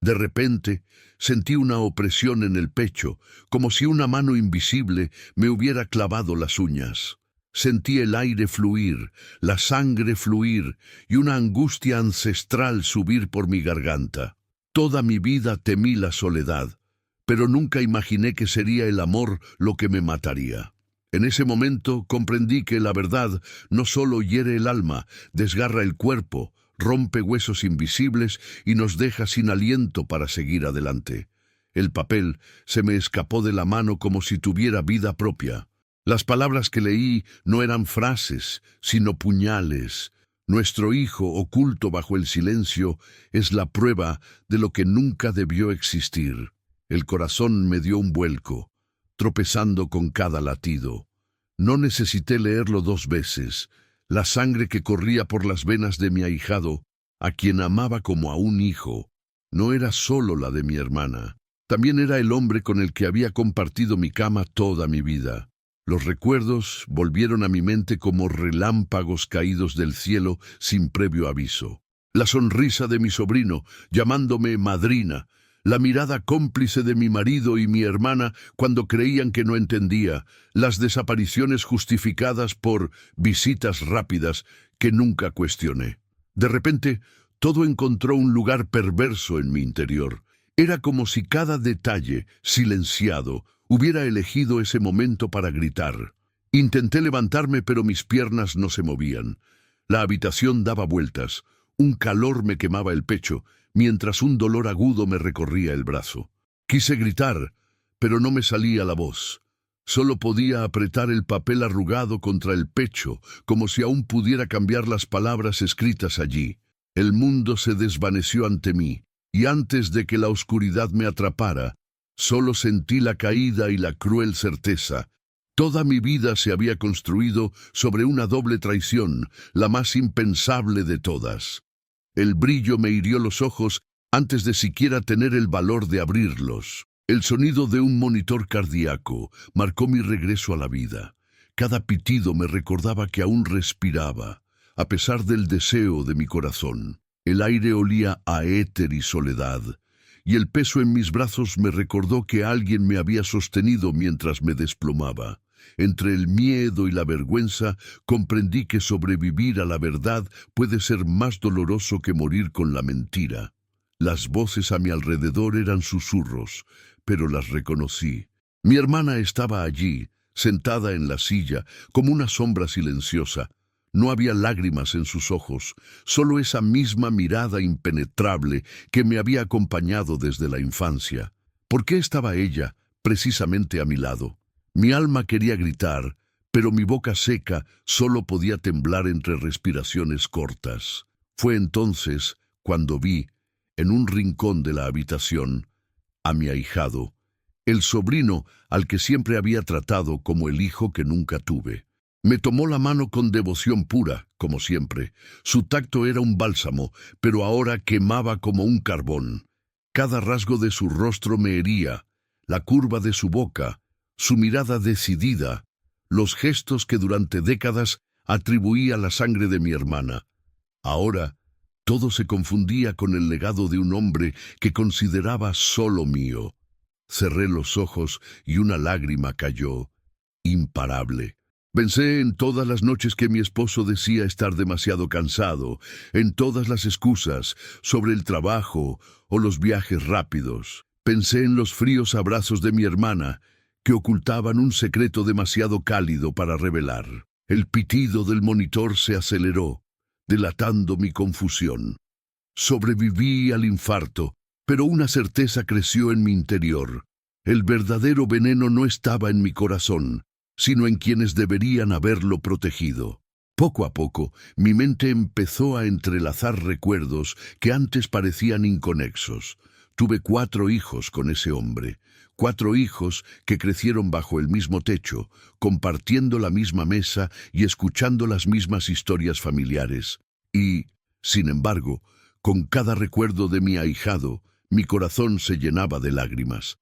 De repente, sentí una opresión en el pecho, como si una mano invisible me hubiera clavado las uñas. Sentí el aire fluir, la sangre fluir y una angustia ancestral subir por mi garganta. Toda mi vida temí la soledad, pero nunca imaginé que sería el amor lo que me mataría. En ese momento comprendí que la verdad no solo hiere el alma, desgarra el cuerpo, rompe huesos invisibles y nos deja sin aliento para seguir adelante. El papel se me escapó de la mano como si tuviera vida propia. Las palabras que leí no eran frases, sino puñales. Nuestro hijo, oculto bajo el silencio, es la prueba de lo que nunca debió existir. El corazón me dio un vuelco, tropezando con cada latido. No necesité leerlo 2 veces. La sangre que corría por las venas de mi ahijado, a quien amaba como a un hijo, no era solo la de mi hermana. También era el hombre con el que había compartido mi cama toda mi vida. Los recuerdos volvieron a mi mente como relámpagos caídos del cielo sin previo aviso. La sonrisa de mi sobrino, llamándome madrina, la mirada cómplice de mi marido y mi hermana cuando creían que no entendía, las desapariciones justificadas por visitas rápidas que nunca cuestioné. De repente, todo encontró un lugar perverso en mi interior. Era como si cada detalle, silenciado, hubiera elegido ese momento para gritar. Intenté levantarme, pero mis piernas no se movían. La habitación daba vueltas. Un calor me quemaba el pecho, mientras un dolor agudo me recorría el brazo. Quise gritar, pero no me salía la voz. Solo podía apretar el papel arrugado contra el pecho, como si aún pudiera cambiar las palabras escritas allí. El mundo se desvaneció ante mí, y antes de que la oscuridad me atrapara, solo sentí la caída y la cruel certeza. Toda mi vida se había construido sobre una doble traición, la más impensable de todas. El brillo me hirió los ojos antes de siquiera tener el valor de abrirlos. El sonido de un monitor cardíaco marcó mi regreso a la vida. Cada pitido me recordaba que aún respiraba, a pesar del deseo de mi corazón. El aire olía a éter y soledad, y el peso en mis brazos me recordó que alguien me había sostenido mientras me desplomaba. Entre el miedo y la vergüenza comprendí que sobrevivir a la verdad puede ser más doloroso que morir con la mentira. Las voces a mi alrededor eran susurros, pero las reconocí. Mi hermana estaba allí, sentada en la silla, como una sombra silenciosa. No había lágrimas en sus ojos, solo esa misma mirada impenetrable que me había acompañado desde la infancia. ¿Por qué estaba ella precisamente a mi lado? Mi alma quería gritar, pero mi boca seca solo podía temblar entre respiraciones cortas. Fue entonces cuando vi, en un rincón de la habitación, a mi ahijado, el sobrino al que siempre había tratado como el hijo que nunca tuve. Me tomó la mano con devoción pura, como siempre. Su tacto era un bálsamo, pero ahora quemaba como un carbón. Cada rasgo de su rostro me hería, la curva de su boca, su mirada decidida, los gestos que durante décadas atribuía a la sangre de mi hermana. Ahora, todo se confundía con el legado de un hombre que consideraba solo mío. Cerré los ojos y una lágrima cayó, imparable. Pensé en todas las noches que mi esposo decía estar demasiado cansado, en todas las excusas sobre el trabajo o los viajes rápidos. Pensé en los fríos abrazos de mi hermana, que ocultaban un secreto demasiado cálido para revelar. El pitido del monitor se aceleró, delatando mi confusión. Sobreviví al infarto, pero una certeza creció en mi interior. El verdadero veneno no estaba en mi corazón, sino en quienes deberían haberlo protegido. Poco a poco, mi mente empezó a entrelazar recuerdos que antes parecían inconexos. Tuve 4 hijos con ese hombre, 4 hijos que crecieron bajo el mismo techo, compartiendo la misma mesa y escuchando las mismas historias familiares. Y, sin embargo, con cada recuerdo de mi ahijado, mi corazón se llenaba de lágrimas.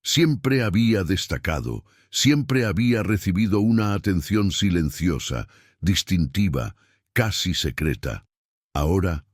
Siempre había destacado, siempre había recibido una atención silenciosa, distintiva, casi secreta. Ahora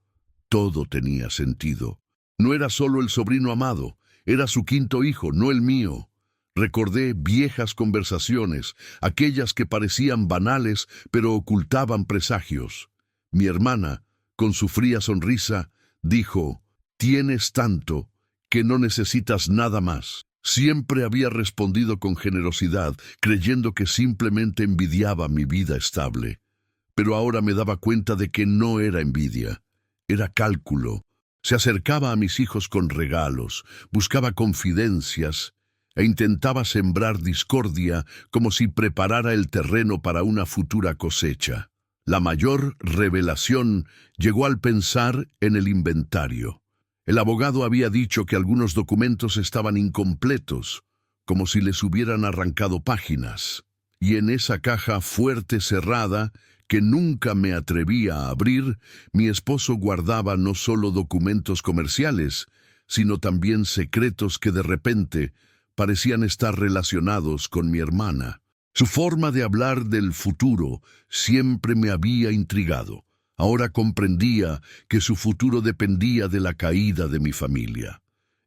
todo tenía sentido. No era solo el sobrino amado, era su quinto hijo, no el mío. Recordé viejas conversaciones, aquellas que parecían banales, pero ocultaban presagios. Mi hermana, con su fría sonrisa, dijo: «Tienes tanto que no necesitas nada más». Siempre había respondido con generosidad, creyendo que simplemente envidiaba mi vida estable. Pero ahora me daba cuenta de que no era envidia, era cálculo. Se acercaba a mis hijos con regalos, buscaba confidencias e intentaba sembrar discordia como si preparara el terreno para una futura cosecha. La mayor revelación llegó al pensar en el inventario. El abogado había dicho que algunos documentos estaban incompletos, como si les hubieran arrancado páginas. Y en esa caja fuerte cerrada, que nunca me atrevía a abrir, mi esposo guardaba no solo documentos comerciales, sino también secretos que de repente parecían estar relacionados con mi hermana. Su forma de hablar del futuro siempre me había intrigado. Ahora comprendía que su futuro dependía de la caída de mi familia.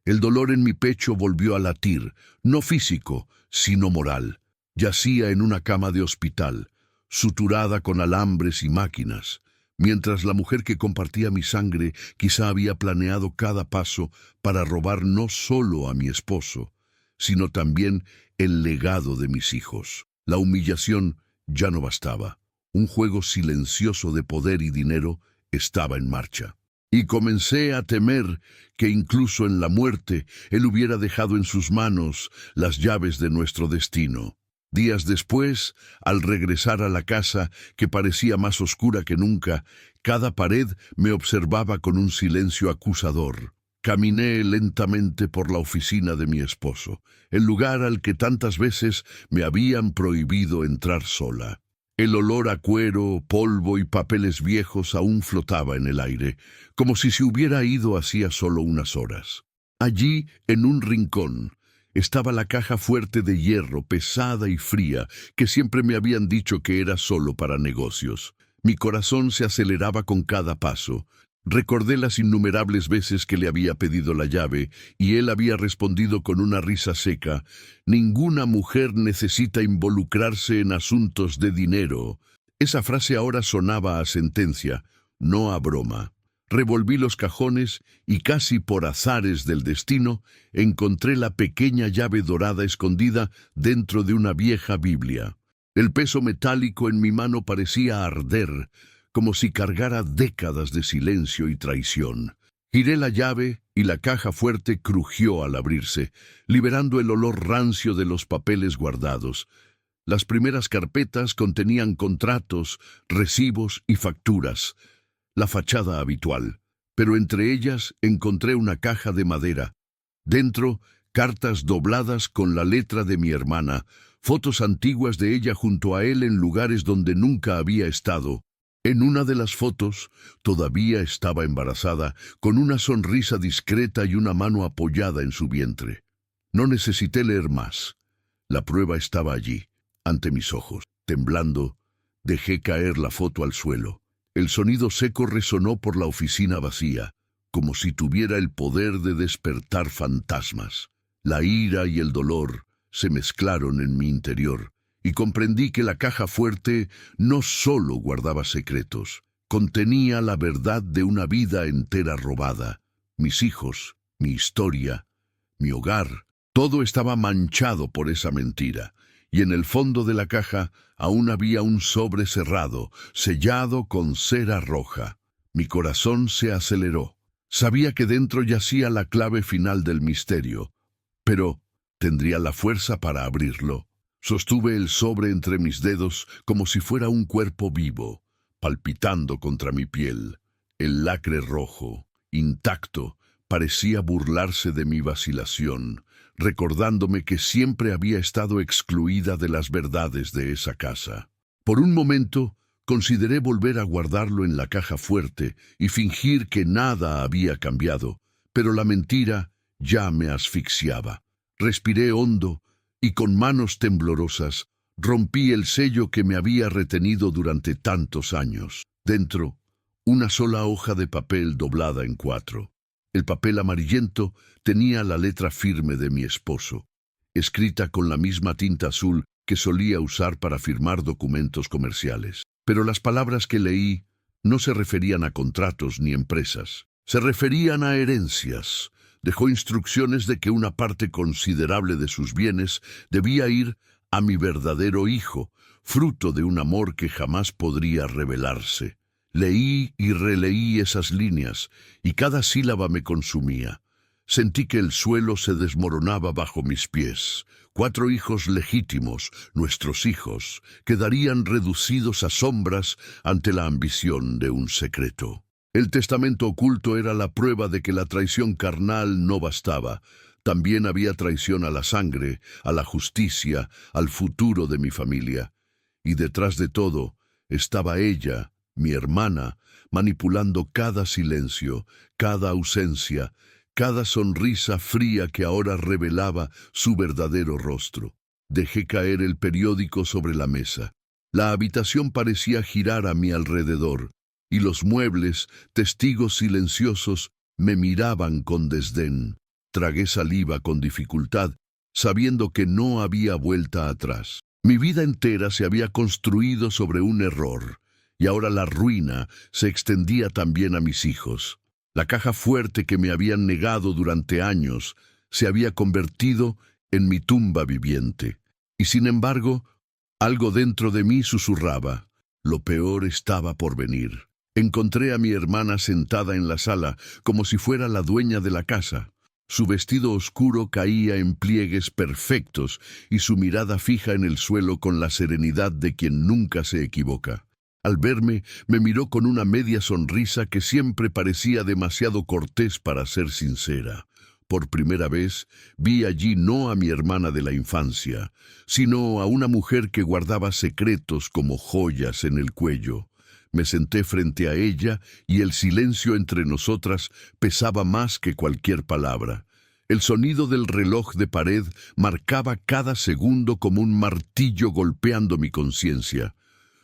El dolor en mi pecho volvió a latir, no físico, sino moral. Yacía en una cama de hospital, suturada con alambres y máquinas, mientras la mujer que compartía mi sangre quizá había planeado cada paso para robar no solo a mi esposo, sino también el legado de mis hijos. La humillación ya no bastaba. Un juego silencioso de poder y dinero estaba en marcha. Y comencé a temer que incluso en la muerte él hubiera dejado en sus manos las llaves de nuestro destino. Días después, al regresar a la casa, que parecía más oscura que nunca, cada pared me observaba con un silencio acusador. Caminé lentamente por la oficina de mi esposo, el lugar al que tantas veces me habían prohibido entrar sola. El olor a cuero, polvo y papeles viejos aún flotaba en el aire, como si se hubiera ido hacía solo unas horas. Allí, en un rincón, estaba la caja fuerte de hierro, pesada y fría, que siempre me habían dicho que era solo para negocios. Mi corazón se aceleraba con cada paso. Recordé las innumerables veces que le había pedido la llave, y él había respondido con una risa seca: «Ninguna mujer necesita involucrarse en asuntos de dinero». Esa frase ahora sonaba a sentencia, no a broma. Revolví los cajones y casi por azares del destino encontré la pequeña llave dorada escondida dentro de una vieja Biblia. El peso metálico en mi mano parecía arder, como si cargara décadas de silencio y traición. Giré la llave y la caja fuerte crujió al abrirse, liberando el olor rancio de los papeles guardados. Las primeras carpetas contenían contratos, recibos y facturas, la fachada habitual, pero entre ellas encontré una caja de madera. Dentro, cartas dobladas con la letra de mi hermana, fotos antiguas de ella junto a él en lugares donde nunca había estado. En una de las fotos, todavía estaba embarazada, con una sonrisa discreta y una mano apoyada en su vientre. No necesité leer más. La prueba estaba allí, ante mis ojos. Temblando, dejé caer la foto al suelo. El sonido seco resonó por la oficina vacía, como si tuviera el poder de despertar fantasmas. La ira y el dolor se mezclaron en mi interior, y comprendí que la caja fuerte no solo guardaba secretos, contenía la verdad de una vida entera robada. Mis hijos, mi historia, mi hogar, todo estaba manchado por esa mentira, y en el fondo de la caja aún había un sobre cerrado, sellado con cera roja. Mi corazón se aceleró. Sabía que dentro yacía la clave final del misterio, pero ¿tendría la fuerza para abrirlo? Sostuve el sobre entre mis dedos como si fuera un cuerpo vivo, palpitando contra mi piel. El lacre rojo, intacto, parecía burlarse de mi vacilación, recordándome que siempre había estado excluida de las verdades de esa casa. Por un momento, consideré volver a guardarlo en la caja fuerte y fingir que nada había cambiado, pero la mentira ya me asfixiaba. Respiré hondo y con manos temblorosas rompí el sello que me había retenido durante tantos años. Dentro, una sola hoja de papel doblada en 4. El papel amarillento tenía la letra firme de mi esposo, escrita con la misma tinta azul que solía usar para firmar documentos comerciales. Pero las palabras que leí no se referían a contratos ni empresas. Se referían a herencias. Dejó instrucciones de que una parte considerable de sus bienes debía ir a mi verdadero hijo, fruto de un amor que jamás podría revelarse. Leí y releí esas líneas, y cada sílaba me consumía. Sentí que el suelo se desmoronaba bajo mis pies. 4 hijos legítimos, nuestros hijos, quedarían reducidos a sombras ante la ambición de un secreto. El testamento oculto era la prueba de que la traición carnal no bastaba. También había traición a la sangre, a la justicia, al futuro de mi familia. Y detrás de todo estaba ella, mi hermana, manipulando cada silencio, cada ausencia, cada sonrisa fría que ahora revelaba su verdadero rostro. Dejé caer el periódico sobre la mesa. La habitación parecía girar a mi alrededor, y los muebles, testigos silenciosos, me miraban con desdén. Tragué saliva con dificultad, sabiendo que no había vuelta atrás. Mi vida entera se había construido sobre un error, y ahora la ruina se extendía también a mis hijos. La caja fuerte que me habían negado durante años se había convertido en mi tumba viviente. Y sin embargo, algo dentro de mí susurraba: lo peor estaba por venir. Encontré a mi hermana sentada en la sala, como si fuera la dueña de la casa. Su vestido oscuro caía en pliegues perfectos y su mirada fija en el suelo con la serenidad de quien nunca se equivoca. Al verme, me miró con una media sonrisa que siempre parecía demasiado cortés para ser sincera. Por primera vez, vi allí no a mi hermana de la infancia, sino a una mujer que guardaba secretos como joyas en el cuello. Me senté frente a ella y el silencio entre nosotras pesaba más que cualquier palabra. El sonido del reloj de pared marcaba cada segundo como un martillo golpeando mi conciencia.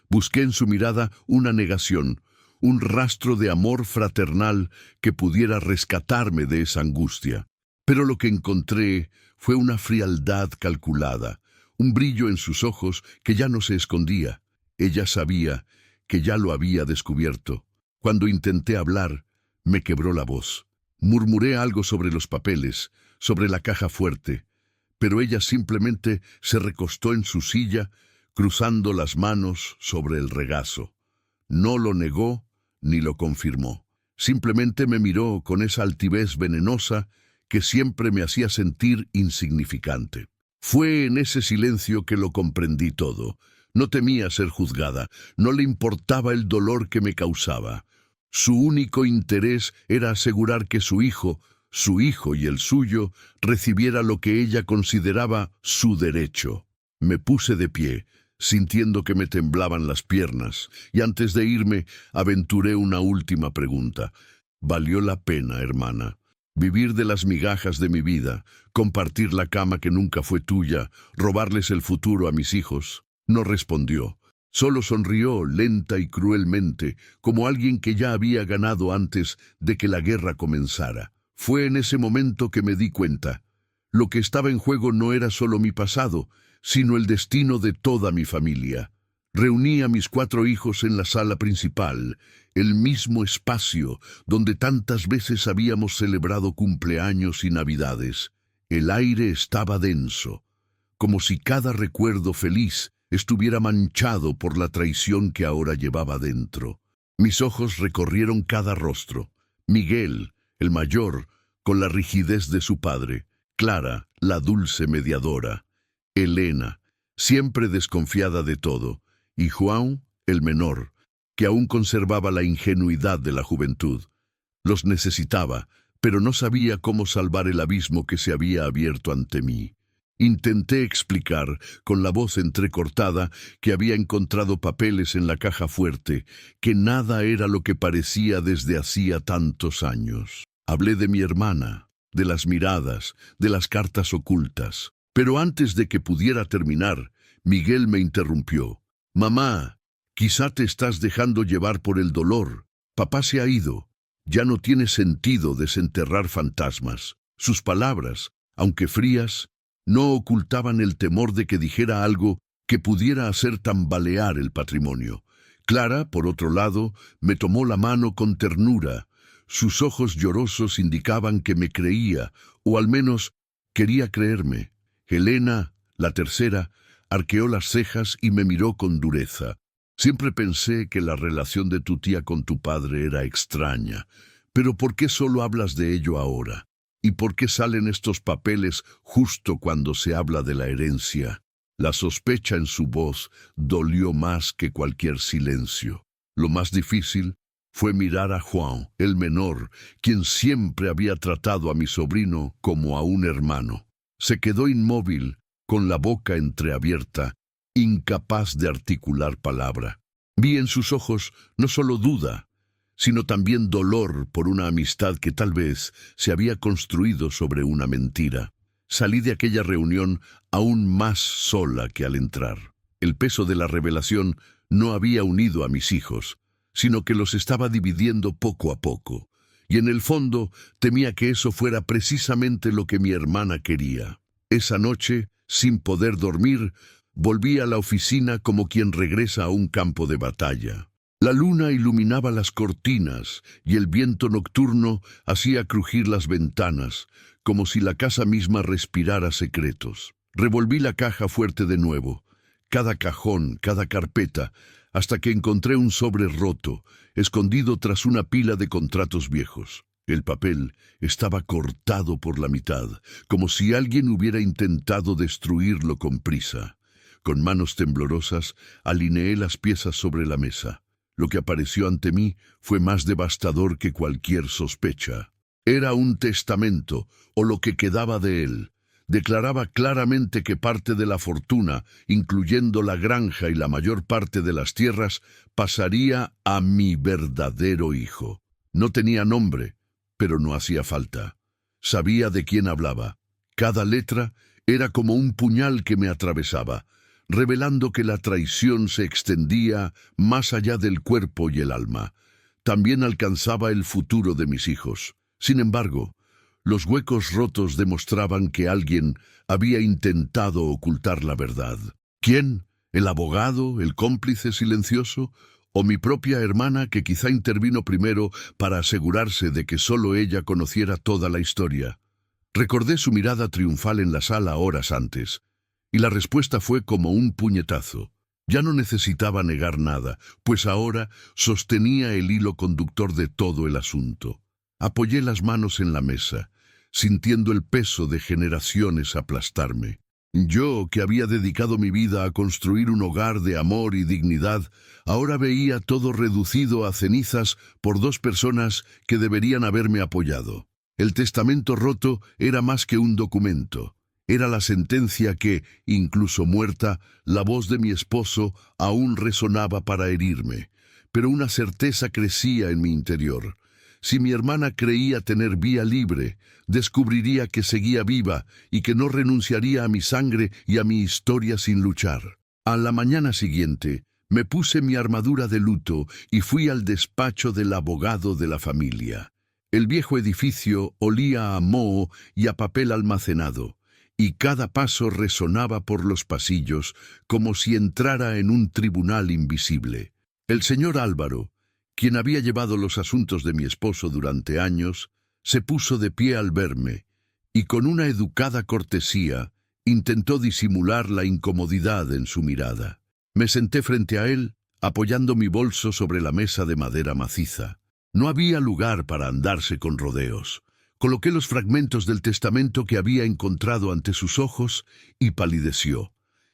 Busqué en su mirada una negación, un rastro de amor fraternal que pudiera rescatarme de esa angustia. Pero lo que encontré fue una frialdad calculada, un brillo en sus ojos que ya no se escondía. Ella sabía que ya lo había descubierto. Cuando intenté hablar, me quebró la voz. Murmuré algo sobre los papeles, sobre la caja fuerte, pero ella simplemente se recostó en su silla, cruzando las manos sobre el regazo. No lo negó ni lo confirmó. Simplemente me miró con esa altivez venenosa que siempre me hacía sentir insignificante. Fue en ese silencio que lo comprendí todo. No temía ser juzgada, no le importaba el dolor que me causaba. Su único interés era asegurar que su hijo y el suyo, recibiera lo que ella consideraba su derecho. Me puse de pie, sintiendo que me temblaban las piernas, y antes de irme, aventuré una última pregunta. ¿Valió la pena, hermana? Vivir de las migajas de mi vida, compartir la cama que nunca fue tuya, robarles el futuro a mis hijos. No respondió. Solo sonrió lenta y cruelmente, como alguien que ya había ganado antes de que la guerra comenzara. Fue en ese momento que me di cuenta. Lo que estaba en juego no era solo mi pasado, sino el destino de toda mi familia. Reuní a mis 4 hijos en la sala principal, el mismo espacio donde tantas veces habíamos celebrado cumpleaños y navidades. El aire estaba denso, como si cada recuerdo feliz estuviera manchado por la traición que ahora llevaba dentro. Mis ojos recorrieron cada rostro. Miguel, el mayor, con la rigidez de su padre. Clara, la dulce mediadora. Elena, siempre desconfiada de todo. Y Juan, el menor, que aún conservaba la ingenuidad de la juventud. Los necesitaba, pero no sabía cómo salvar el abismo que se había abierto ante mí. Intenté explicar, con la voz entrecortada, que había encontrado papeles en la caja fuerte, que nada era lo que parecía desde hacía tantos años. Hablé de mi hermana, de las miradas, de las cartas ocultas. Pero antes de que pudiera terminar, Miguel me interrumpió. «Mamá, quizá te estás dejando llevar por el dolor. Papá se ha ido. Ya no tiene sentido desenterrar fantasmas. Sus palabras, aunque frías, no ocultaban el temor de que dijera algo que pudiera hacer tambalear el patrimonio. Clara, por otro lado, me tomó la mano con ternura. Sus ojos llorosos indicaban que me creía, o al menos quería creerme. Helena, la tercera, arqueó las cejas y me miró con dureza. Siempre pensé que la relación de tu tía con tu padre era extraña. Pero ¿por qué solo hablas de ello ahora? ¿Y por qué salen estos papeles justo cuando se habla de la herencia? La sospecha en su voz dolió más que cualquier silencio. Lo más difícil fue mirar a Juan, el menor, quien siempre había tratado a mi sobrino como a un hermano. Se quedó inmóvil, con la boca entreabierta, incapaz de articular palabra. Vi en sus ojos no solo duda, sino también dolor por una amistad que tal vez se había construido sobre una mentira. Salí de aquella reunión aún más sola que al entrar. El peso de la revelación no había unido a mis hijos, sino que los estaba dividiendo poco a poco. Y en el fondo temía que eso fuera precisamente lo que mi hermana quería. Esa noche, sin poder dormir, volví a la oficina como quien regresa a un campo de batalla. La luna iluminaba las cortinas y el viento nocturno hacía crujir las ventanas, como si la casa misma respirara secretos. Revolví la caja fuerte de nuevo, cada cajón, cada carpeta, hasta que encontré un sobre roto, escondido tras una pila de contratos viejos. El papel estaba cortado por la mitad, como si alguien hubiera intentado destruirlo con prisa. Con manos temblorosas, alineé las piezas sobre la mesa. Lo que apareció ante mí fue más devastador que cualquier sospecha. Era un testamento, o lo que quedaba de él. Declaraba claramente que parte de la fortuna, incluyendo la granja y la mayor parte de las tierras, pasaría a mi verdadero hijo. No tenía nombre, pero no hacía falta. Sabía de quién hablaba. Cada letra era como un puñal que me atravesaba, revelando que la traición se extendía más allá del cuerpo y el alma. También alcanzaba el futuro de mis hijos. Sin embargo, los huecos rotos demostraban que alguien había intentado ocultar la verdad. ¿Quién? ¿El abogado? ¿El cómplice silencioso? ¿O mi propia hermana que quizá intervino primero para asegurarse de que solo ella conociera toda la historia? Recordé su mirada triunfal en la sala horas antes, y la respuesta fue como un puñetazo. Ya no necesitaba negar nada, pues ahora sostenía el hilo conductor de todo el asunto. Apoyé las manos en la mesa, sintiendo el peso de generaciones aplastarme. Yo, que había dedicado mi vida a construir un hogar de amor y dignidad, ahora veía todo reducido a cenizas por dos personas que deberían haberme apoyado. El testamento roto era más que un documento. Era la sentencia que, incluso muerta, la voz de mi esposo aún resonaba para herirme. Pero una certeza crecía en mi interior. Si mi hermana creía tener vía libre, descubriría que seguía viva y que no renunciaría a mi sangre y a mi historia sin luchar. A la mañana siguiente, me puse mi armadura de luto y fui al despacho del abogado de la familia. El viejo edificio olía a moho y a papel almacenado, y cada paso resonaba por los pasillos como si entrara en un tribunal invisible. El señor Álvaro, quien había llevado los asuntos de mi esposo durante años, se puso de pie al verme, y con una educada cortesía intentó disimular la incomodidad en su mirada. Me senté frente a él, apoyando mi bolso sobre la mesa de madera maciza. No había lugar para andarse con rodeos. Coloqué los fragmentos del testamento que había encontrado ante sus ojos y palideció.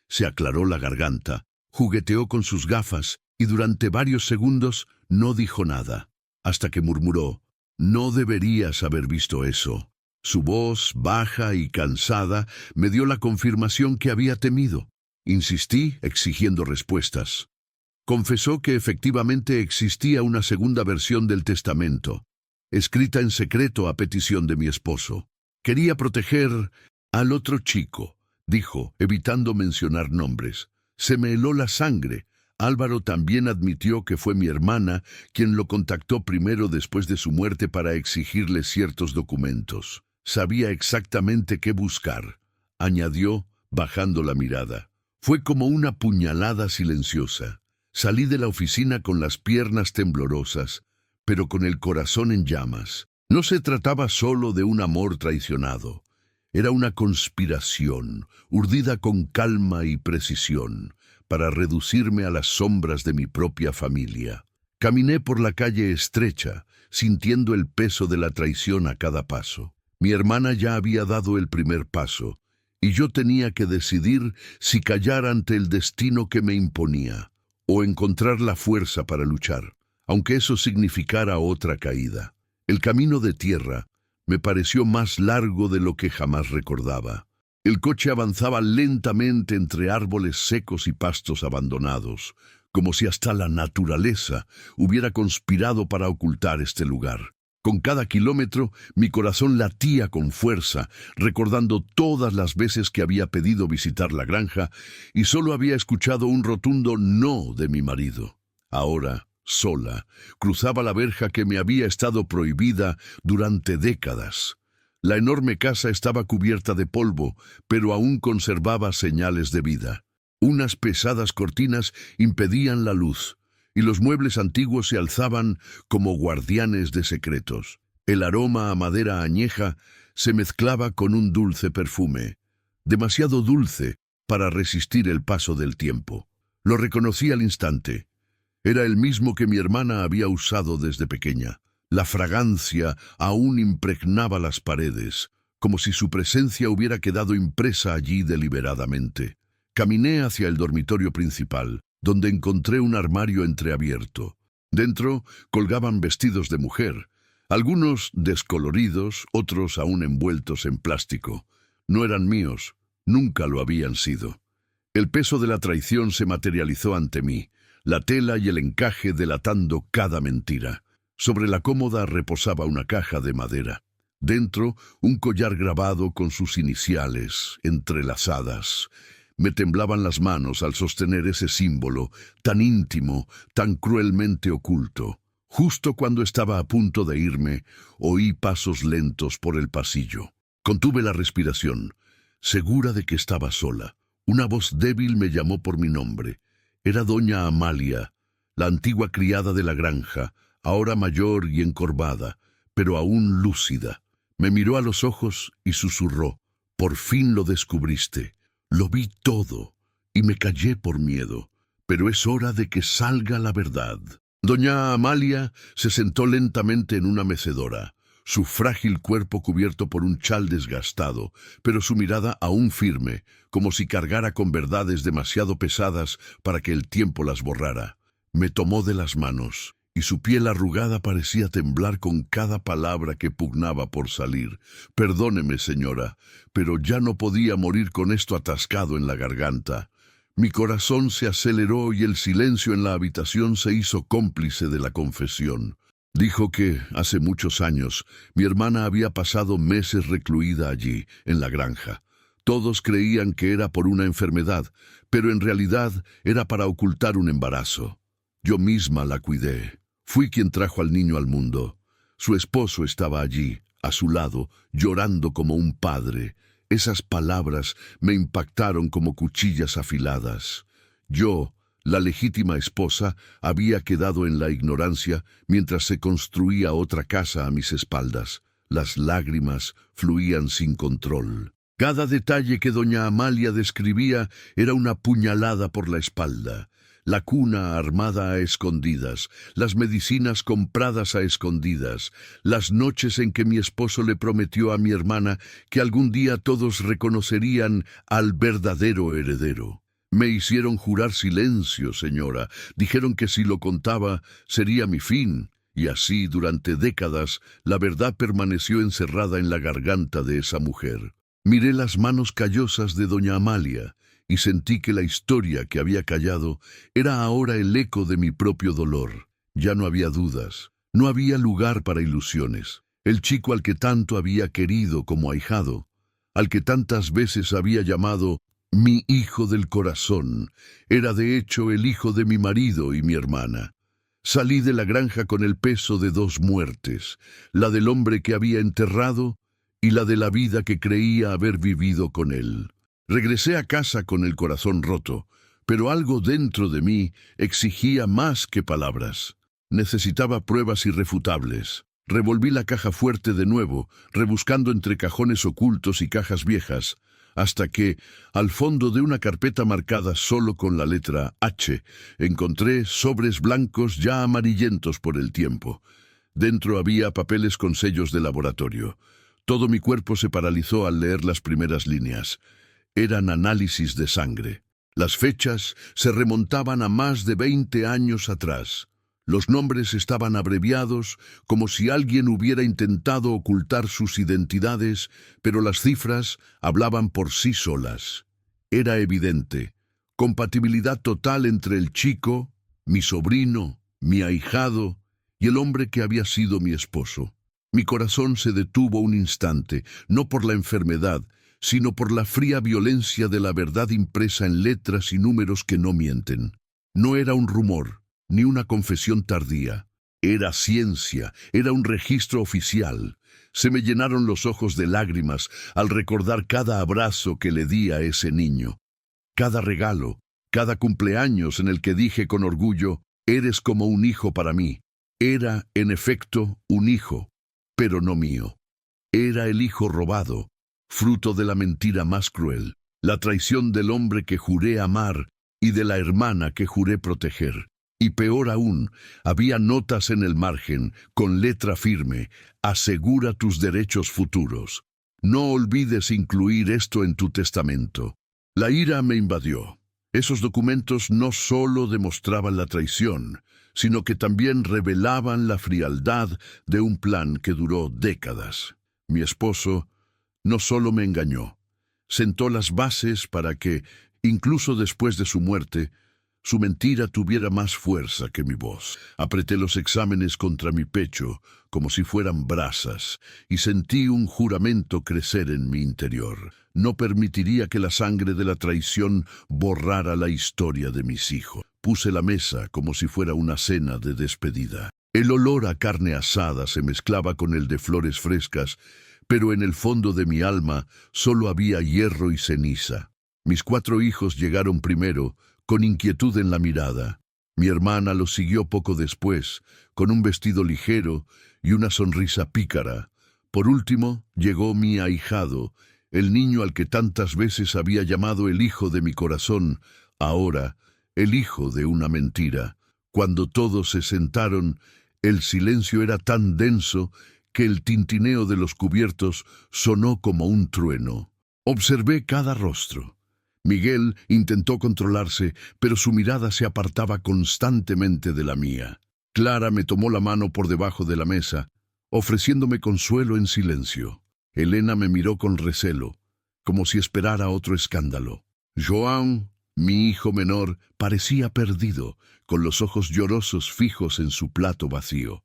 Se aclaró la garganta, jugueteó con sus gafas y durante varios segundos no dijo nada, hasta que murmuró: «No deberías haber visto eso». Su voz, baja y cansada, me dio la confirmación que había temido. Insistí, exigiendo respuestas. Confesó que efectivamente existía una segunda versión del testamento, escrita en secreto a petición de mi esposo. Quería proteger al otro chico, dijo, evitando mencionar nombres. Se me heló la sangre, Álvaro también admitió que fue mi hermana quien lo contactó primero después de su muerte para exigirle ciertos documentos. Sabía exactamente qué buscar, añadió, bajando la mirada. Fue como una puñalada silenciosa. Salí de la oficina con las piernas temblorosas, pero con el corazón en llamas. No se trataba solo de un amor traicionado. Era una conspiración, urdida con calma y precisión, para reducirme a las sombras de mi propia familia. Caminé por la calle estrecha, sintiendo el peso de la traición a cada paso. Mi hermana ya había dado el primer paso, y yo tenía que decidir si callar ante el destino que me imponía, o encontrar la fuerza para luchar, aunque eso significara otra caída. El camino de tierra me pareció más largo de lo que jamás recordaba. El coche avanzaba lentamente entre árboles secos y pastos abandonados, como si hasta la naturaleza hubiera conspirado para ocultar este lugar. Con cada kilómetro, mi corazón latía con fuerza, recordando todas las veces que había pedido visitar la granja y solo había escuchado un rotundo no de mi marido. Ahora, sola, cruzaba la verja que me había estado prohibida durante décadas. La enorme casa estaba cubierta de polvo, pero aún conservaba señales de vida. Unas pesadas cortinas impedían la luz, y los muebles antiguos se alzaban como guardianes de secretos. El aroma a madera añeja se mezclaba con un dulce perfume, demasiado dulce para resistir el paso del tiempo. Lo reconocí al instante. Era el mismo que mi hermana había usado desde pequeña. La fragancia aún impregnaba las paredes, como si su presencia hubiera quedado impresa allí deliberadamente. Caminé hacia el dormitorio principal, donde encontré un armario entreabierto. Dentro colgaban vestidos de mujer, algunos descoloridos, otros aún envueltos en plástico. No eran míos, nunca lo habían sido. El peso de la traición se materializó ante mí, la tela y el encaje delatando cada mentira. Sobre la cómoda reposaba una caja de madera. Dentro, un collar grabado con sus iniciales, entrelazadas. Me temblaban las manos al sostener ese símbolo, tan íntimo, tan cruelmente oculto. Justo cuando estaba a punto de irme, oí pasos lentos por el pasillo. Contuve la respiración, segura de que estaba sola. Una voz débil me llamó por mi nombre. Era doña Amalia, la antigua criada de la granja, ahora mayor y encorvada, pero aún lúcida. Me miró a los ojos y susurró: «Por fin lo descubriste». Lo vi todo, y me callé por miedo, pero es hora de que salga la verdad. Doña Amalia se sentó lentamente en una mecedora, su frágil cuerpo cubierto por un chal desgastado, pero su mirada aún firme, como si cargara con verdades demasiado pesadas para que el tiempo las borrara. Me tomó de las manos, y su piel arrugada parecía temblar con cada palabra que pugnaba por salir. «Perdóneme, señora, pero ya no podía morir con esto atascado en la garganta». Mi corazón se aceleró y el silencio en la habitación se hizo cómplice de la confesión. Dijo que, hace muchos años, mi hermana había pasado meses recluida allí, en la granja. Todos creían que era por una enfermedad, pero en realidad era para ocultar un embarazo. Yo misma la cuidé. Fui quien trajo al niño al mundo. Su esposo estaba allí, a su lado, llorando como un padre. Esas palabras me impactaron como cuchillas afiladas. Yo, la legítima esposa, había quedado en la ignorancia mientras se construía otra casa a mis espaldas. Las lágrimas fluían sin control. Cada detalle que doña Amalia describía era una puñalada por la espalda. La cuna armada a escondidas, las medicinas compradas a escondidas, las noches en que mi esposo le prometió a mi hermana que algún día todos reconocerían al verdadero heredero. Me hicieron jurar silencio, señora. Dijeron que si lo contaba sería mi fin, y así durante décadas la verdad permaneció encerrada en la garganta de esa mujer. Miré las manos callosas de doña Amalia y sentí que la historia que había callado era ahora el eco de mi propio dolor. Ya no había dudas, no había lugar para ilusiones. El chico al que tanto había querido como ahijado, al que tantas veces había llamado Mi hijo del corazón era de hecho el hijo de mi marido y mi hermana. Salí de la granja con el peso de dos muertes, la del hombre que había enterrado y la de la vida que creía haber vivido con él. Regresé a casa con el corazón roto, pero algo dentro de mí exigía más que palabras. Necesitaba pruebas irrefutables. Revolví la caja fuerte de nuevo, rebuscando entre cajones ocultos y cajas viejas, hasta que, al fondo de una carpeta marcada solo con la letra H, encontré sobres blancos ya amarillentos por el tiempo. Dentro había papeles con sellos de laboratorio. Todo mi cuerpo se paralizó al leer las primeras líneas. Eran análisis de sangre. Las fechas se remontaban a más de 20 años atrás. Los nombres estaban abreviados, como si alguien hubiera intentado ocultar sus identidades, pero las cifras hablaban por sí solas. Era evidente. Compatibilidad total entre el chico, mi sobrino, mi ahijado y el hombre que había sido mi esposo. Mi corazón se detuvo un instante, no por la enfermedad, sino por la fría violencia de la verdad impresa en letras y números que no mienten. No era un rumor, ni una confesión tardía. Era ciencia, era un registro oficial. Se me llenaron los ojos de lágrimas al recordar cada abrazo que le di a ese niño, cada regalo, cada cumpleaños en el que dije con orgullo, «Eres como un hijo para mí». Era, en efecto, un hijo, pero no mío. Era el hijo robado, fruto de la mentira más cruel, la traición del hombre que juré amar y de la hermana que juré proteger. Y peor aún, había notas en el margen, con letra firme, asegura tus derechos futuros. No olvides incluir esto en tu testamento. La ira me invadió. Esos documentos no solo demostraban la traición, sino que también revelaban la frialdad de un plan que duró décadas. Mi esposo no solo me engañó, sentó las bases para que, incluso después de su muerte, su mentira tuviera más fuerza que mi voz. Apreté los exámenes contra mi pecho, como si fueran brasas, y sentí un juramento crecer en mi interior. No permitiría que la sangre de la traición borrara la historia de mis hijos. Puse la mesa como si fuera una cena de despedida. El olor a carne asada se mezclaba con el de flores frescas, pero en el fondo de mi alma solo había hierro y ceniza. Mis 4 hijos llegaron primero, con inquietud en la mirada. Mi hermana los siguió poco después, con un vestido ligero y una sonrisa pícara. Por último, llegó mi ahijado, el niño al que tantas veces había llamado el hijo de mi corazón, ahora el hijo de una mentira. Cuando todos se sentaron, el silencio era tan denso que el tintineo de los cubiertos sonó como un trueno. Observé cada rostro. Miguel intentó controlarse, pero su mirada se apartaba constantemente de la mía. Clara me tomó la mano por debajo de la mesa, ofreciéndome consuelo en silencio. Elena me miró con recelo, como si esperara otro escándalo. Joan, mi hijo menor, parecía perdido, con los ojos llorosos fijos en su plato vacío.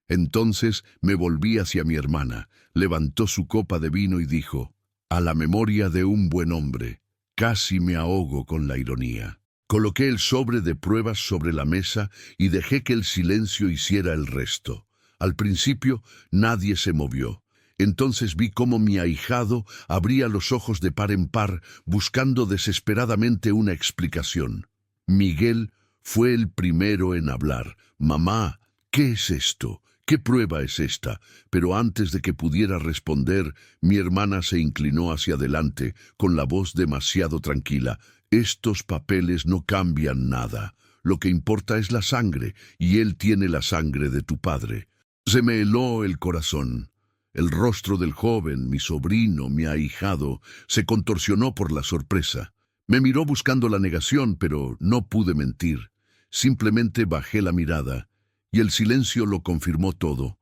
Entonces me volví hacia mi hermana, levantó su copa de vino y dijo, «A la memoria de un buen hombre». Casi me ahogo con la ironía. Coloqué el sobre de pruebas sobre la mesa y dejé que el silencio hiciera el resto. Al principio nadie se movió. Entonces vi cómo mi ahijado abría los ojos de par en par, buscando desesperadamente una explicación. Miguel fue el primero en hablar. «Mamá, ¿qué es esto? ¿Qué prueba es esta?». Pero antes de que pudiera responder, mi hermana se inclinó hacia adelante, con la voz demasiado tranquila. «Estos papeles no cambian nada. Lo que importa es la sangre, y él tiene la sangre de tu padre». Se me heló el corazón. El rostro del joven, mi sobrino, mi ahijado, se contorsionó por la sorpresa. Me miró buscando la negación, pero no pude mentir. Simplemente bajé la mirada, y el silencio lo confirmó todo.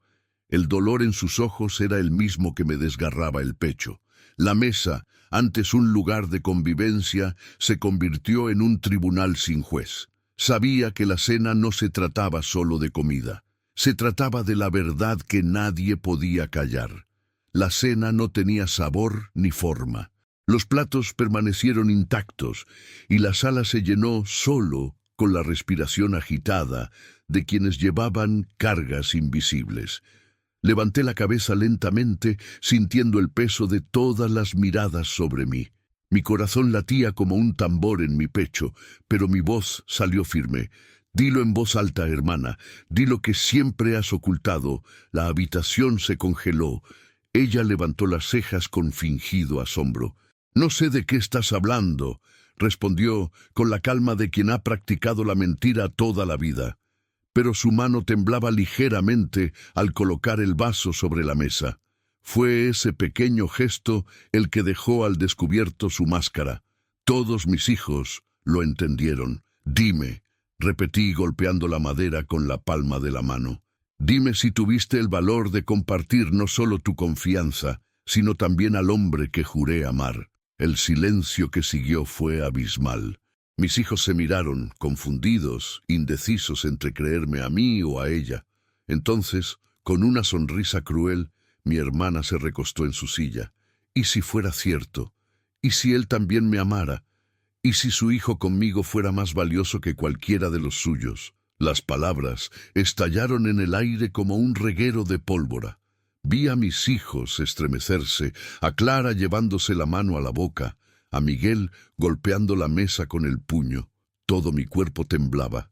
El dolor en sus ojos era el mismo que me desgarraba el pecho. La mesa, antes un lugar de convivencia, se convirtió en un tribunal sin juez. Sabía que la cena no se trataba solo de comida. Se trataba de la verdad que nadie podía callar. La cena no tenía sabor ni forma. Los platos permanecieron intactos y la sala se llenó solo con la respiración agitada de quienes llevaban cargas invisibles. Levanté la cabeza lentamente, sintiendo el peso de todas las miradas sobre mí. Mi corazón latía como un tambor en mi pecho, pero mi voz salió firme. Dilo en voz alta, hermana, di lo que siempre has ocultado. La habitación se congeló. Ella levantó las cejas con fingido asombro. No sé de qué estás hablando, respondió con la calma de quien ha practicado la mentira toda la vida. Pero su mano temblaba ligeramente al colocar el vaso sobre la mesa. Fue ese pequeño gesto el que dejó al descubierto su máscara. Todos mis hijos lo entendieron. Dime, repetí golpeando la madera con la palma de la mano. Dime si tuviste el valor de compartir no solo tu confianza, sino también al hombre que juré amar. El silencio que siguió fue abismal. Mis hijos se miraron, confundidos, indecisos entre creerme a mí o a ella. Entonces, con una sonrisa cruel, mi hermana se recostó en su silla. ¿Y si fuera cierto? ¿Y si él también me amara? ¿Y si su hijo conmigo fuera más valioso que cualquiera de los suyos? Las palabras estallaron en el aire como un reguero de pólvora. Vi a mis hijos estremecerse, a Clara llevándose la mano a la boca, a Miguel golpeando la mesa con el puño. Todo mi cuerpo temblaba,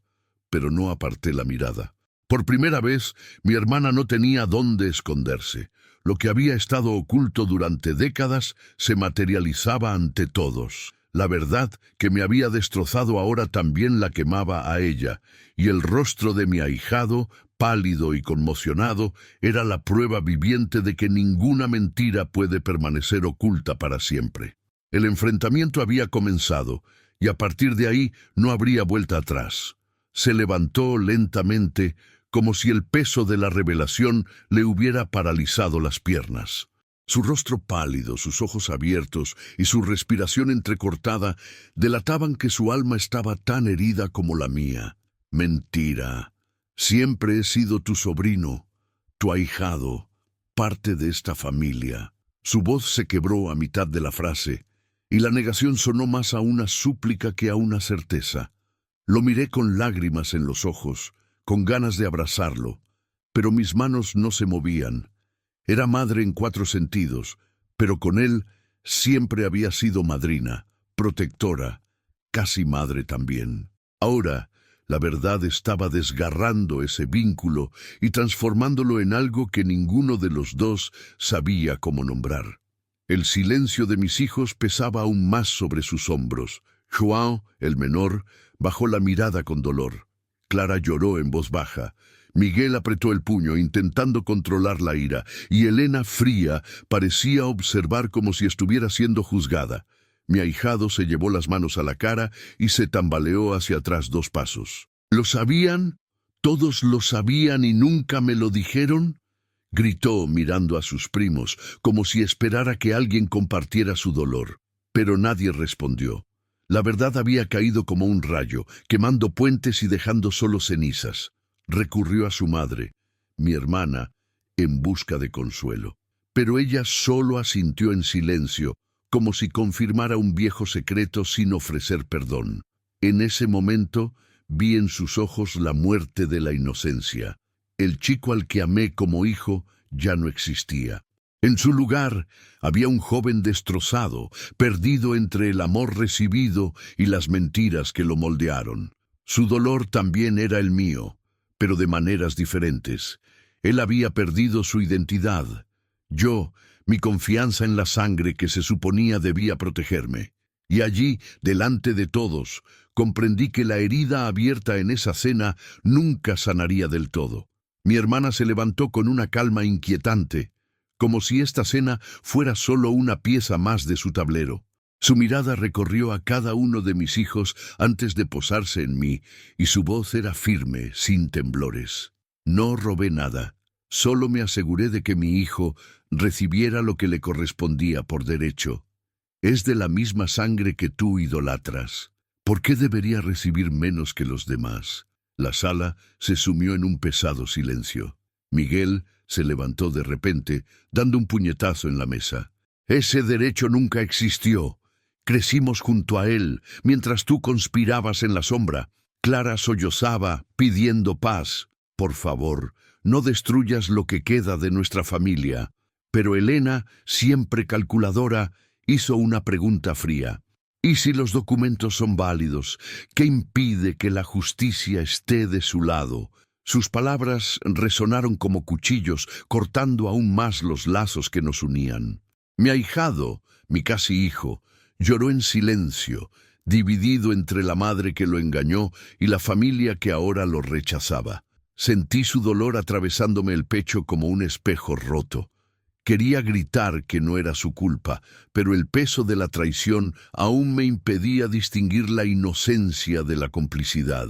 pero no aparté la mirada. Por primera vez, mi hermana no tenía dónde esconderse. Lo que había estado oculto durante décadas se materializaba ante todos. La verdad que me había destrozado ahora también la quemaba a ella, y el rostro de mi ahijado, pálido y conmocionado, era la prueba viviente de que ninguna mentira puede permanecer oculta para siempre. El enfrentamiento había comenzado, y a partir de ahí no habría vuelta atrás. Se levantó lentamente, como si el peso de la revelación le hubiera paralizado las piernas. Su rostro pálido, sus ojos abiertos y su respiración entrecortada delataban que su alma estaba tan herida como la mía. Mentira. Siempre he sido tu sobrino, tu ahijado, parte de esta familia. Su voz se quebró a mitad de la frase, y la negación sonó más a una súplica que a una certeza. Lo miré con lágrimas en los ojos, con ganas de abrazarlo, pero mis manos no se movían. Era madre en 4 sentidos, pero con él siempre había sido madrina, protectora, casi madre también. Ahora, la verdad estaba desgarrando ese vínculo y transformándolo en algo que ninguno de los dos sabía cómo nombrar. El silencio de mis hijos pesaba aún más sobre sus hombros. João, el menor, bajó la mirada con dolor. Clara lloró en voz baja. Miguel apretó el puño intentando controlar la ira, y Elena, fría, parecía observar como si estuviera siendo juzgada. Mi ahijado se llevó las manos a la cara y se tambaleó hacia atrás 2 pasos. ¿Lo sabían? ¿Todos lo sabían y nunca me lo dijeron? Gritó mirando a sus primos, como si esperara que alguien compartiera su dolor. Pero nadie respondió. La verdad había caído como un rayo, quemando puentes y dejando solo cenizas. Recurrió a su madre, mi hermana, en busca de consuelo. Pero ella solo asintió en silencio, como si confirmara un viejo secreto sin ofrecer perdón. En ese momento vi en sus ojos la muerte de la inocencia. El chico al que amé como hijo ya no existía. En su lugar había un joven destrozado, perdido entre el amor recibido y las mentiras que lo moldearon. Su dolor también era el mío, pero de maneras diferentes. Él había perdido su identidad. Yo, mi confianza en la sangre que se suponía debía protegerme. Y allí, delante de todos, comprendí que la herida abierta en esa cena nunca sanaría del todo. Mi hermana se levantó con una calma inquietante, como si esta cena fuera solo una pieza más de su tablero. Su mirada recorrió a cada uno de mis hijos antes de posarse en mí, y su voz era firme, sin temblores. No robé nada, solo me aseguré de que mi hijo recibiera lo que le correspondía por derecho. Es de la misma sangre que tú idolatras. ¿Por qué debería recibir menos que los demás? La sala se sumió en un pesado silencio. Miguel se levantó de repente, dando un puñetazo en la mesa. Ese derecho nunca existió. Crecimos junto a él, mientras tú conspirabas en la sombra. Clara sollozaba, pidiendo paz. Por favor, no destruyas lo que queda de nuestra familia. Pero Elena, siempre calculadora, hizo una pregunta fría. ¿Y si los documentos son válidos? ¿Qué impide que la justicia esté de su lado? Sus palabras resonaron como cuchillos, cortando aún más los lazos que nos unían. Mi ahijado, mi casi hijo, lloró en silencio, dividido entre la madre que lo engañó y la familia que ahora lo rechazaba. Sentí su dolor atravesándome el pecho como un espejo roto. Quería gritar que no era su culpa, pero el peso de la traición aún me impedía distinguir la inocencia de la complicidad.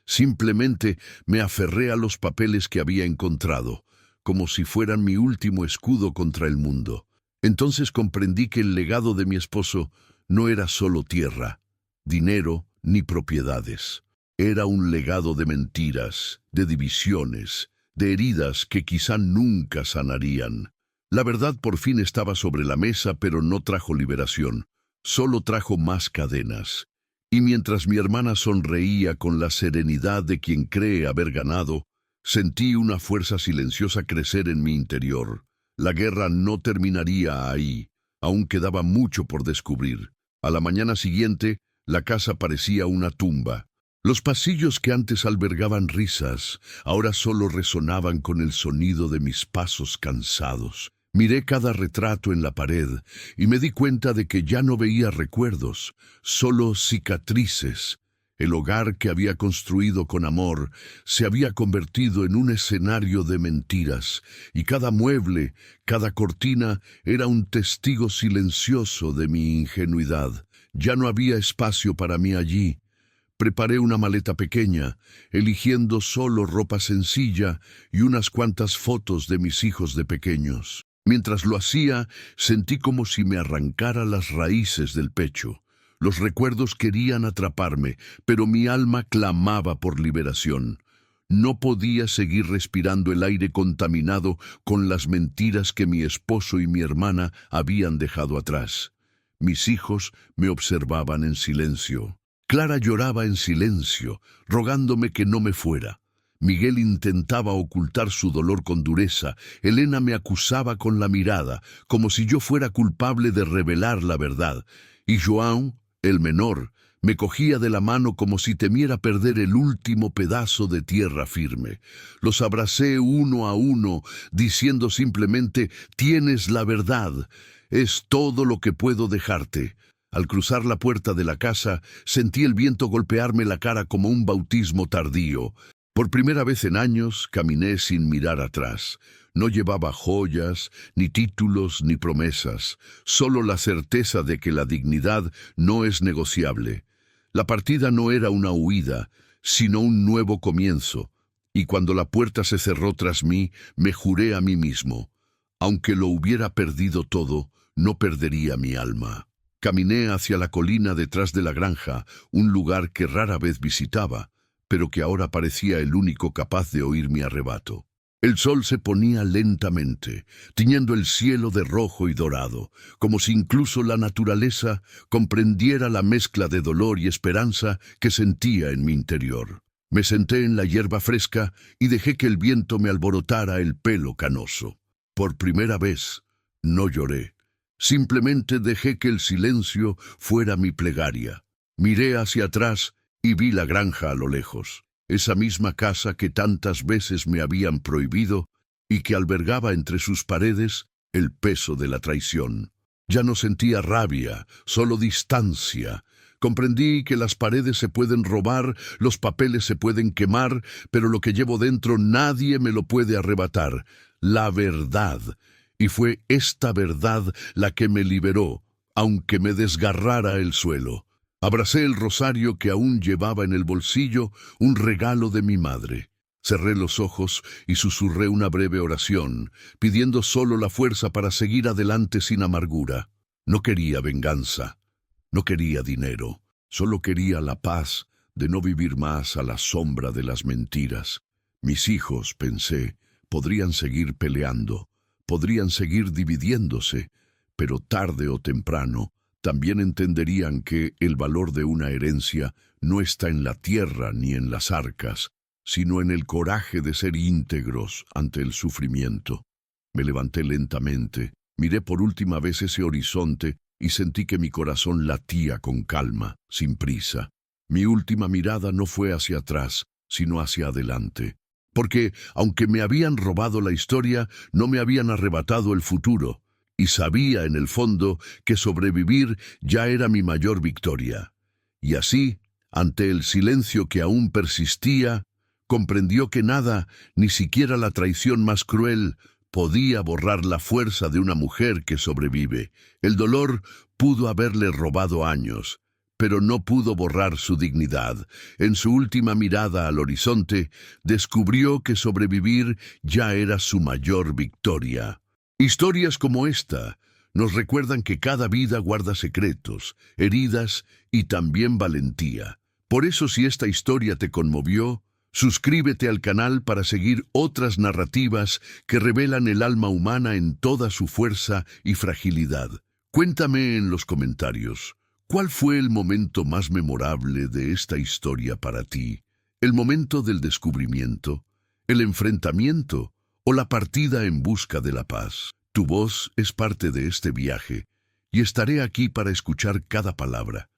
Simplemente me aferré a los papeles que había encontrado, como si fueran mi último escudo contra el mundo. Entonces comprendí que el legado de mi esposo no era solo tierra, dinero ni propiedades. Era un legado de mentiras, de divisiones, de heridas que quizá nunca sanarían. La verdad por fin estaba sobre la mesa, pero no trajo liberación, solo trajo más cadenas. Y mientras mi hermana sonreía con la serenidad de quien cree haber ganado, sentí una fuerza silenciosa crecer en mi interior. La guerra no terminaría ahí, aún quedaba mucho por descubrir. A la mañana siguiente, la casa parecía una tumba. Los pasillos que antes albergaban risas, ahora solo resonaban con el sonido de mis pasos cansados. Miré cada retrato en la pared y me di cuenta de que ya no veía recuerdos, solo cicatrices. El hogar que había construido con amor se había convertido en un escenario de mentiras, y cada mueble, cada cortina era un testigo silencioso de mi ingenuidad. Ya no había espacio para mí allí. Preparé una maleta pequeña, eligiendo solo ropa sencilla y unas cuantas fotos de mis hijos de pequeños. Mientras lo hacía, sentí como si me arrancara las raíces del pecho. Los recuerdos querían atraparme, pero mi alma clamaba por liberación. No podía seguir respirando el aire contaminado con las mentiras que mi esposo y mi hermana habían dejado atrás. Mis hijos me observaban en silencio. Clara lloraba en silencio, rogándome que no me fuera. Miguel intentaba ocultar su dolor con dureza. Elena me acusaba con la mirada, como si yo fuera culpable de revelar la verdad. Y João, el menor, me cogía de la mano como si temiera perder el último pedazo de tierra firme. Los abracé uno a uno, diciendo simplemente: «Tienes la verdad, es todo lo que puedo dejarte». Al cruzar la puerta de la casa, sentí el viento golpearme la cara como un bautismo tardío. Por primera vez en años, caminé sin mirar atrás. No llevaba joyas, ni títulos, ni promesas, solo la certeza de que la dignidad no es negociable. La partida no era una huida, sino un nuevo comienzo, y cuando la puerta se cerró tras mí, me juré a mí mismo: aunque lo hubiera perdido todo, no perdería mi alma. Caminé hacia la colina detrás de la granja, un lugar que rara vez visitaba, pero que ahora parecía el único capaz de oír mi arrebato. El sol se ponía lentamente, tiñendo el cielo de rojo y dorado, como si incluso la naturaleza comprendiera la mezcla de dolor y esperanza que sentía en mi interior. Me senté en la hierba fresca y dejé que el viento me alborotara el pelo canoso. Por primera vez, no lloré. Simplemente dejé que el silencio fuera mi plegaria. Miré hacia atrás y vi la granja a lo lejos, esa misma casa que tantas veces me habían prohibido y que albergaba entre sus paredes el peso de la traición. Ya no sentía rabia, solo distancia. Comprendí que las paredes se pueden robar, los papeles se pueden quemar, pero lo que llevo dentro nadie me lo puede arrebatar: la verdad. Y fue esta verdad la que me liberó, aunque me desgarrara el suelo. Abracé el rosario que aún llevaba en el bolsillo, un regalo de mi madre. Cerré los ojos y susurré una breve oración, pidiendo solo la fuerza para seguir adelante sin amargura. No quería venganza, no quería dinero, solo quería la paz de no vivir más a la sombra de las mentiras. Mis hijos, pensé, podrían seguir peleando, podrían seguir dividiéndose, pero tarde o temprano también entenderían que el valor de una herencia no está en la tierra ni en las arcas, sino en el coraje de ser íntegros ante el sufrimiento. Me levanté lentamente, miré por última vez ese horizonte y sentí que mi corazón latía con calma, sin prisa. Mi última mirada no fue hacia atrás, sino hacia adelante. Porque, aunque me habían robado la historia, no me habían arrebatado el futuro, y sabía en el fondo que sobrevivir ya era mi mayor victoria. Y así, ante el silencio que aún persistía, comprendió que nada, ni siquiera la traición más cruel, podía borrar la fuerza de una mujer que sobrevive. El dolor pudo haberle robado años, pero no pudo borrar su dignidad. En su última mirada al horizonte, descubrió que sobrevivir ya era su mayor victoria. Historias como esta nos recuerdan que cada vida guarda secretos, heridas y también valentía. Por eso, si esta historia te conmovió, suscríbete al canal para seguir otras narrativas que revelan el alma humana en toda su fuerza y fragilidad. Cuéntame en los comentarios, ¿cuál fue el momento más memorable de esta historia para ti? ¿El momento del descubrimiento, el enfrentamiento o la partida en busca de la paz? Tu voz es parte de este viaje y estaré aquí para escuchar cada palabra.